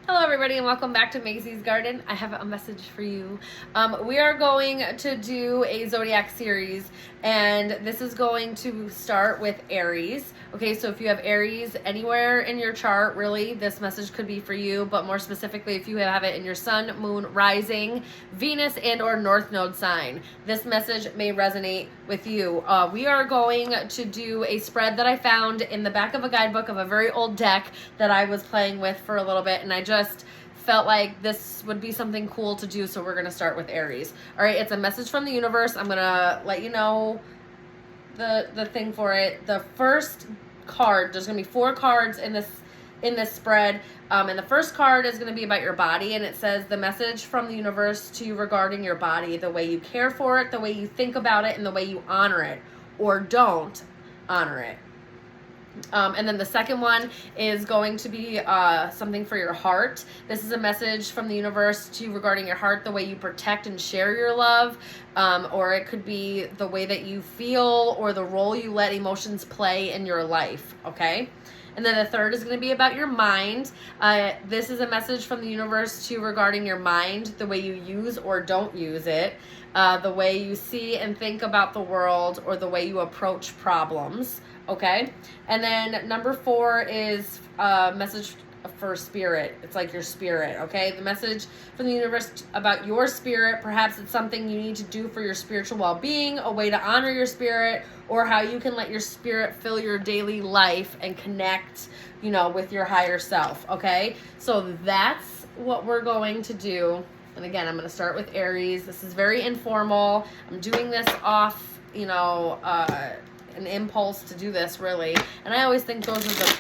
Hello everybody and welcome back to Maisie's Garden. I have a message for you. We are going to do a zodiac series, and this is going to start with Aries. Okay, so if you have Aries anywhere in your chart, really, this message could be for you, but more specifically if you have it in your sun, moon, rising, Venus, and or North Node sign, this message may resonate with you. We are going to do a spread that I found in the back of a guidebook of a very old deck that I was playing with for a little bit, and I just felt like this would be something cool to do, so we're going to start with Aries. All right, it's a message from the universe. I'm going to let you know the thing for it. The first card, there's going to be 4 cards in this spread, and the first card is going to be about your body, and it says the message from the universe to you regarding your body, the way you care for it, the way you think about it, and the way you honor it or don't honor it. And then the second one is going to be something for your heart. This is a message from the universe to you regarding your heart, the way you protect and share your love, or it could be the way that you feel or the role you let emotions play in your life, okay? And then the third is going to be about your mind. This is a message from the universe to you regarding your mind, the way you use or don't use it, the way you see and think about the world, or the way you approach problems. Okay, and then number 4 is a message for spirit. It's like your spirit, okay? The message from the universe about your spirit. Perhaps it's something you need to do for your spiritual well-being, a way to honor your spirit, or how you can let your spirit fill your daily life and connect, with your higher self, okay? So that's what we're going to do. And again, I'm going to start with Aries. This is very informal. I'm doing this off, an impulse to do this, really, and I always think those are the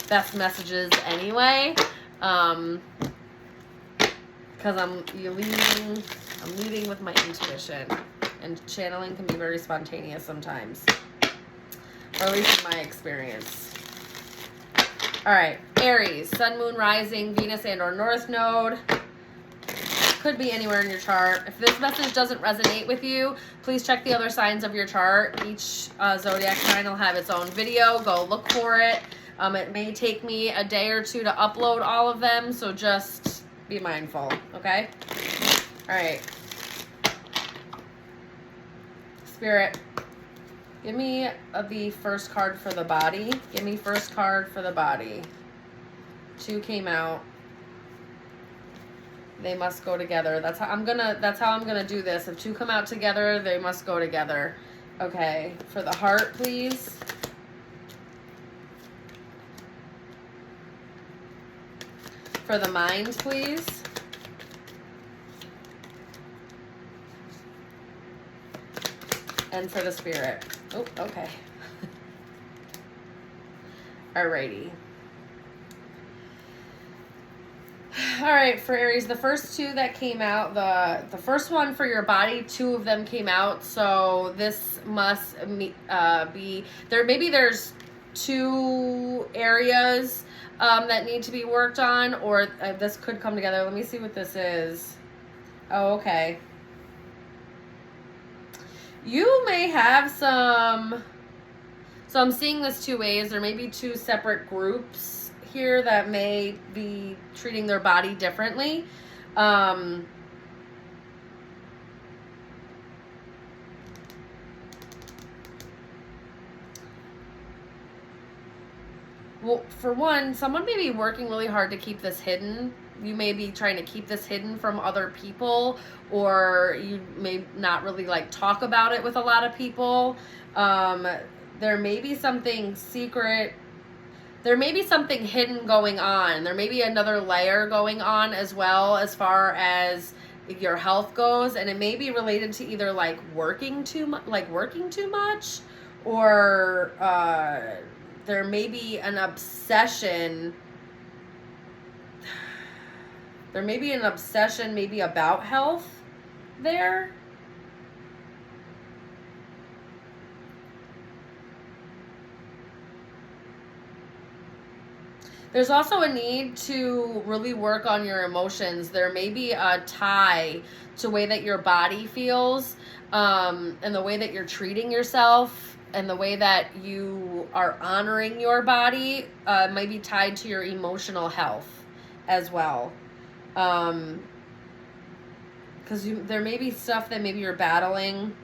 best messages anyway, because I'm leading with my intuition, and channeling can be very spontaneous sometimes, or at least in my experience. All right, Aries, sun, moon, rising, Venus, and or North Node. Could be anywhere in your chart. If this message doesn't resonate with you, please check the other signs of your chart. Each zodiac sign will have its own video. Go look for it. It may take me a day or 2 to upload all of them, so just be mindful, okay? All right. Spirit, give me the first card for the body. Give me first card for the body. 2 came out. They must go together. That's how I'm gonna do this. If 2 come out together, they must go together. Okay. For the heart, please. For the mind, please. And for the spirit. Oh, okay. Alrighty. All right, for Aries, the first 2 that came out, the first one for your body, 2 of them came out, so this must be there. Maybe there's 2 areas that need to be worked on, or this could come together. Let me see what this is. Oh, okay. You may have some, so I'm seeing this 2 ways. There may be 2 separate groups here that may be treating their body differently. Well, for one, someone may be working really hard to keep this hidden. You may be trying to keep this hidden from other people, or you may not really talk about it with a lot of people. There may be something secret. There may be something hidden going on. There may be another layer going on as well, as far as your health goes, and it may be related to either working too much, or there may be an obsession. There may be an obsession maybe about health there. There's also a need to really work on your emotions. There may be a tie to the way that your body feels, and the way that you're treating yourself, and the way that you are honoring your body might be tied to your emotional health as well. Because there may be stuff that maybe you're battling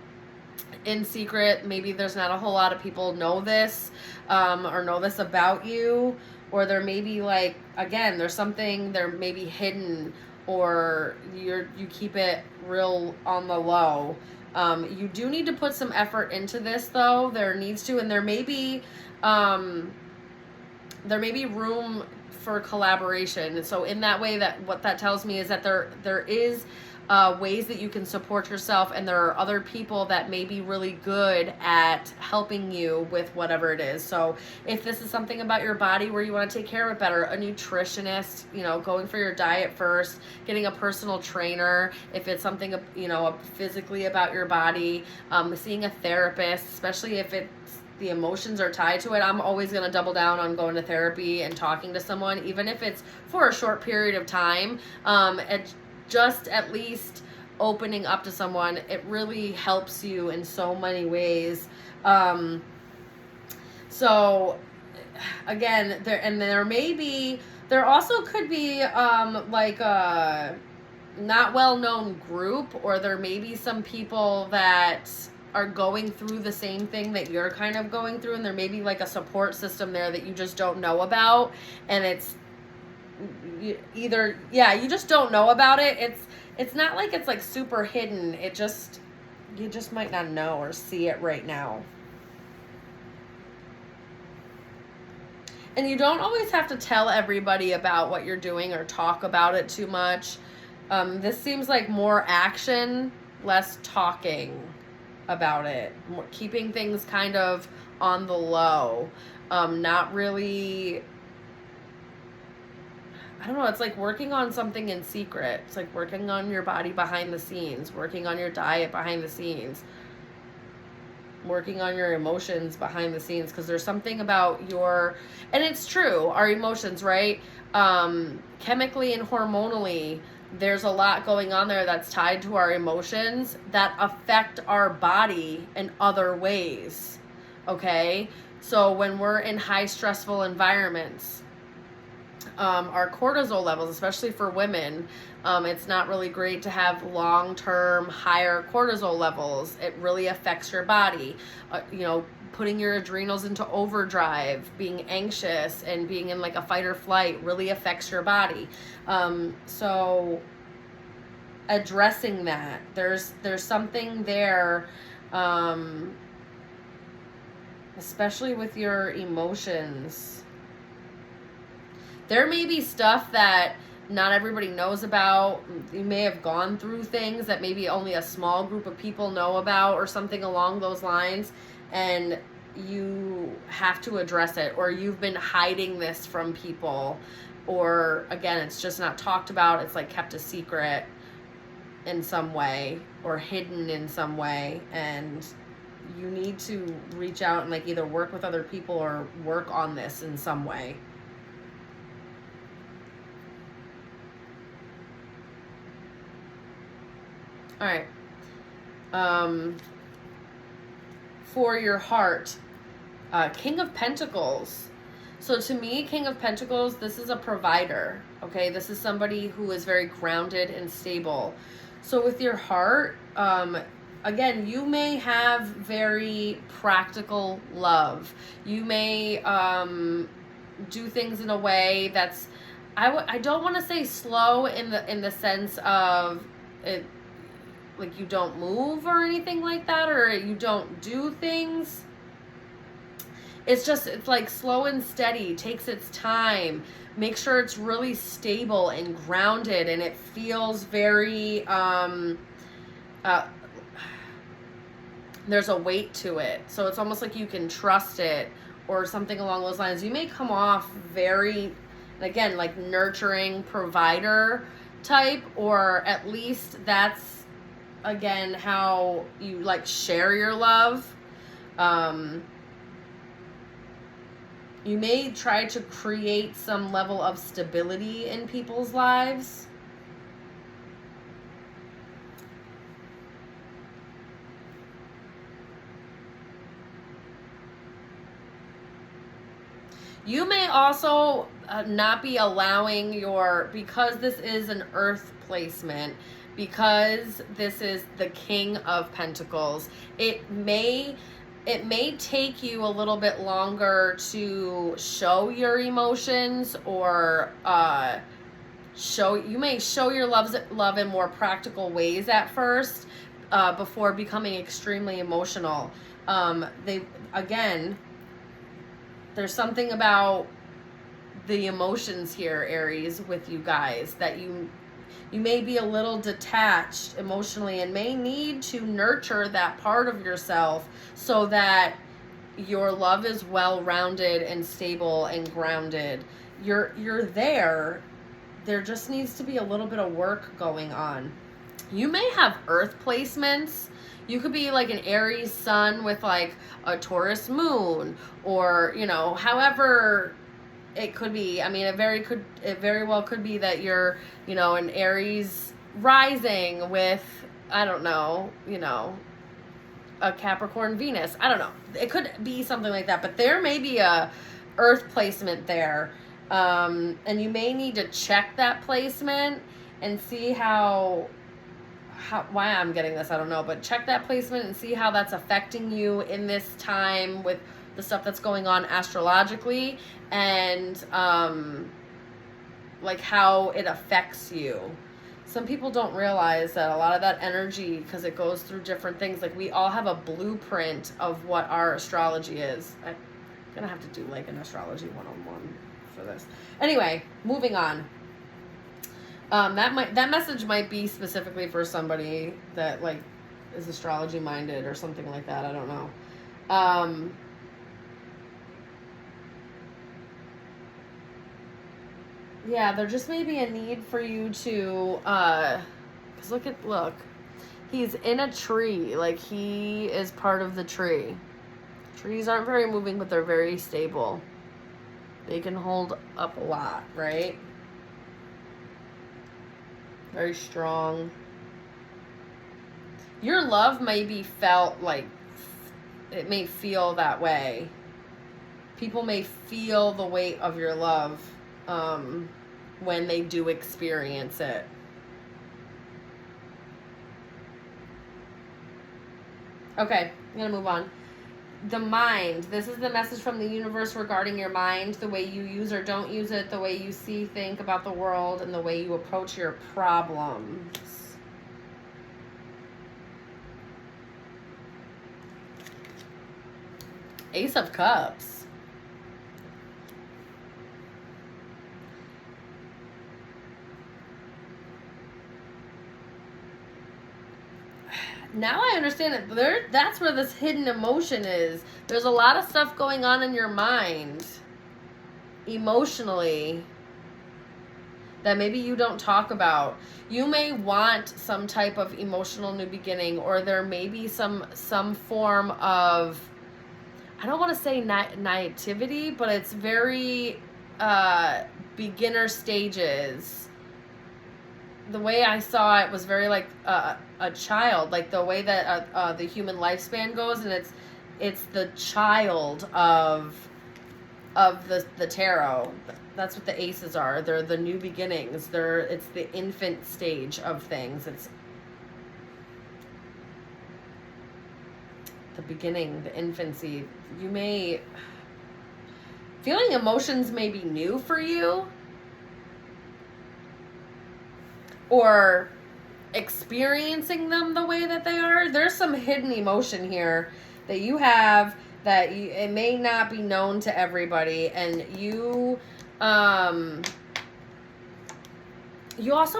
in secret. Maybe there's not a whole lot of people know this, or know this about you, or there may be, like, again, there's something there may be hidden, or you keep it real on the low. You do need to put some effort into this, though. There needs to, and there may be room for collaboration. So in that way, that what that tells me is that there is ways that you can support yourself, and there are other people that may be really good at helping you with whatever it is. So if this is something about your body where you want to take care of it better, a nutritionist, going for your diet first, getting a personal trainer. If it's something, physically about your body, seeing a therapist, especially if the emotions are tied to it. I'm always going to double down on going to therapy and talking to someone, even if it's for a short period of time. Just at least opening up to someone, it really helps you in so many ways. So again, there also could be like a not well-known group, or there may be some people that are going through the same thing that you're kind of going through, and there may be like a support system there that you just don't know about, and you just don't know about it. It's not like it's like super hidden. You just might not know or see it right now. And you don't always have to tell everybody about what you're doing or talk about it too much. This seems like more action, less talking about it. Keeping things kind of on the low. Not really, I don't know, it's like working on something in secret. It's like working on your body behind the scenes, working on your diet behind the scenes, working on your emotions behind the scenes, because there's something about and it's true, our emotions, right? Chemically and hormonally, there's a lot going on there that's tied to our emotions that affect our body in other ways, okay? So when we're in high stressful environments, our cortisol levels, especially for women, it's not really great to have long-term higher cortisol levels. It really affects your body. Putting your adrenals into overdrive, being anxious, and being in like a fight or flight really affects your body. So addressing that, there's something there, especially with your emotions. There may be stuff that not everybody knows about. You may have gone through things that maybe only a small group of people know about, or something along those lines, and you have to address it, or you've been hiding this from people, or again, it's just not talked about. It's like kept a secret in some way, or hidden in some way, and you need to reach out and like either work with other people or work on this in some way. All right. For your heart, King of Pentacles. So to me, King of Pentacles, this is a provider, okay? This is somebody who is very grounded and stable. So with your heart, again, you may have very practical love. You may do things in a way that's, I don't want to say slow in the sense of it, like you don't move or anything like that, or you don't do things. It's like slow and steady, takes its time. Make sure it's really stable and grounded, and it feels very, there's a weight to it. So it's almost like you can trust it, or something along those lines. You may come off very, again, like nurturing provider type, or at least that's, again, how you like share your love. You may try to create some level of stability in people's lives. You may also not be allowing because this is an earth placement, because this is the King of Pentacles, it may take you a little bit longer to show your emotions, or you may show your love in more practical ways at first, before becoming extremely emotional. There's something about the emotions here, Aries, with you guys, that you may be a little detached emotionally and may need to nurture that part of yourself so that your love is well-rounded and stable and grounded. You're there. There just needs to be a little bit of work going on. You may have earth placements. You could be like an Aries sun with like a Taurus moon, or, however it could be. I mean, it very well could be that you're, an Aries rising with, I don't know, a Capricorn Venus. I don't know. It could be something like that, but there may be a earth placement there. And you may need to check that placement and see why I'm getting this, I don't know, but check that placement and see how that's affecting you in this time with the stuff that's going on astrologically, and like how it affects you. Some people don't realize that a lot of that energy, because it goes through different things, like we all have a blueprint of what our astrology is. I'm gonna have to do like an astrology 101 for this. Anyway, moving on. That message might be specifically for somebody that like is astrology minded or something like that. I don't know. Yeah, there just may be a need for you to, because look, he's in a tree. Like, he is part of the tree. Trees aren't very moving, but they're very stable. They can hold up a lot, right? Very strong. Your love may be felt like, it may feel that way. People may feel the weight of your love when they do experience it. Okay, I'm going to move on. The mind. This is the message from the universe regarding your mind, the way you use or don't use it, the way you see, think about the world, and the way you approach your problems. Ace of Cups. Now I understand it. That's where this hidden emotion is. There's a lot of stuff going on in your mind, emotionally, that maybe you don't talk about. You may want some type of emotional new beginning, or there may be some form of, I don't want to say naivety, but it's very beginner stages. The way I saw it was very like a child, like the way that the human lifespan goes, and it's the child of the tarot. That's what the aces are. They're the new beginnings. It's the infant stage of things. It's the beginning, the infancy. Feeling emotions may be new for you, or experiencing them the way that they are. There's some hidden emotion here that you have that it may not be known to everybody, and you also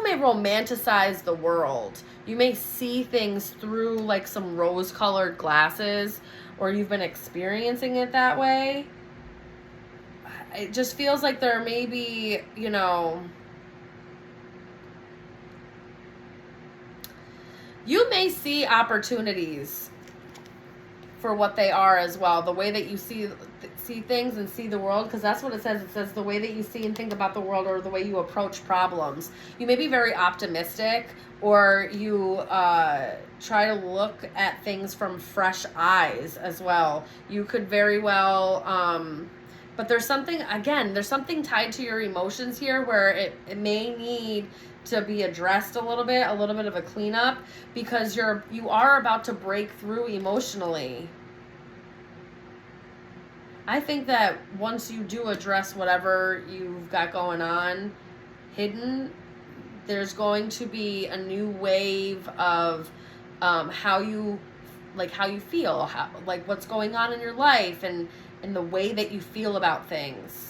may romanticize the world. You may see things through like some rose-colored glasses, or you've been experiencing it that way. It just feels like there may be, you may see opportunities for what they are as well. The way that you see things and see the world, because that's what it says. It says the way that you see and think about the world, or the way you approach problems. You may be very optimistic, or you try to look at things from fresh eyes as well. You could very well But there's something, again, there's something tied to your emotions here where it may need to be addressed a little bit of a cleanup, because you are about to break through emotionally. I think that once you do address whatever you've got going on hidden, there's going to be a new wave of how you feel, like what's going on in your life, and the way that you feel about things.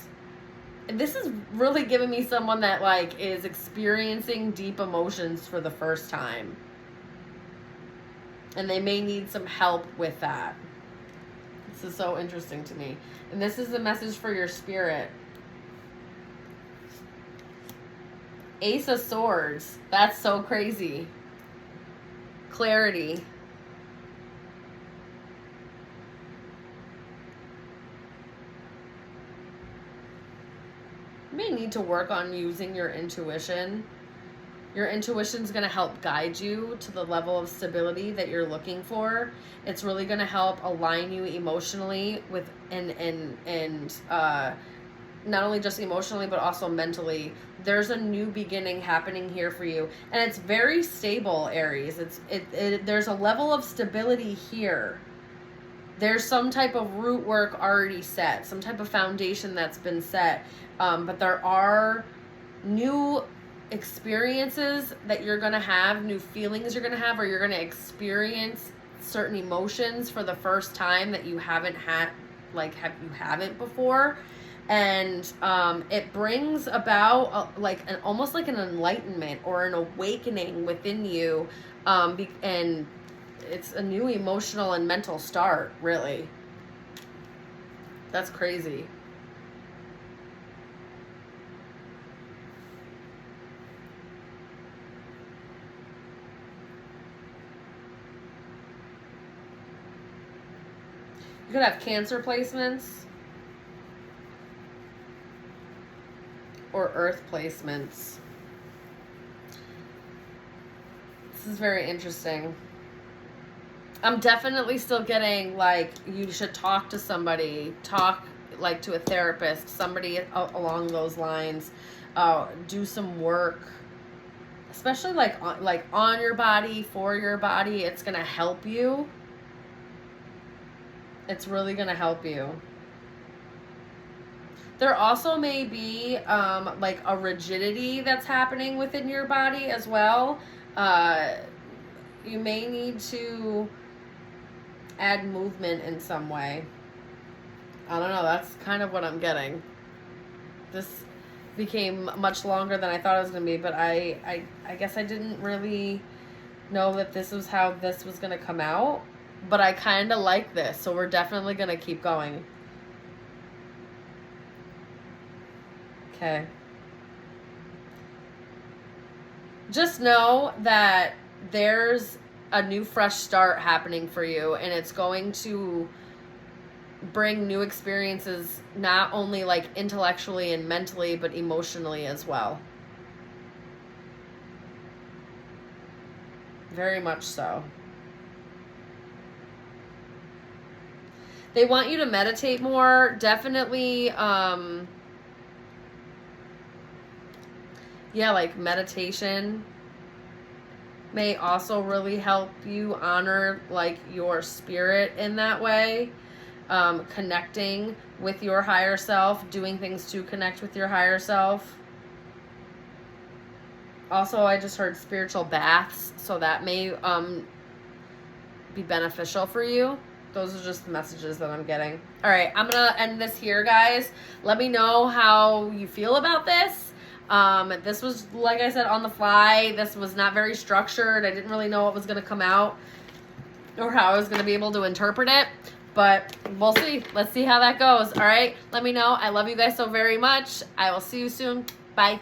And this is really giving me someone that like is experiencing deep emotions for the first time, and they may need some help with that. This is so interesting to me. And this is the message for your spirit. Ace of Swords. That's so crazy. Clarity. You may need to work on using your intuition. Your intuition is going to help guide you to the level of stability that you're looking for. It's really going to help align you emotionally with and not only just emotionally but also mentally. There's a new beginning happening here for you, and it's very stable, Aries. There's a level of stability here. There's some type of root work already set, some type of foundation that's been set, but there are new experiences that you're going to have, new feelings you're going to have, or you're going to experience certain emotions for the first time that you haven't had, you haven't before. And it brings about almost like an enlightenment or an awakening within you, and it's a new emotional and mental start, really. That's crazy. You could have Cancer placements or Earth placements. This is very interesting. I'm definitely still getting you should talk to somebody, to a therapist, somebody along those lines. Do some work, especially on your body, for your body. It's gonna help you. It's really gonna help you. There also may be a rigidity that's happening within your body as well. You may need to add movement in some way. I don't know. That's kind of what I'm getting. This became much longer than I thought it was going to be, but I guess I didn't really know that this was how this was going to come out. But I kind of like this, so we're definitely going to keep going. Okay. Just know that there's a new fresh start happening for you, and it's going to bring new experiences, not only intellectually and mentally, but emotionally as well. Very much so. They want you to meditate more. Definitely, meditation may also really help you honor your spirit in that way. Connecting with your higher self, doing things to connect with your higher self. Also, I just heard spiritual baths, so that may be beneficial for you. Those are just the messages that I'm getting. All right, I'm going to end this here, guys. Let me know how you feel about this. This was, like I said, on the fly. This was not very structured. I didn't really know what was going to come out or how I was going to be able to interpret it. But we'll see. Let's see how that goes. All right, let me know. I love you guys so very much. I will see you soon. Bye.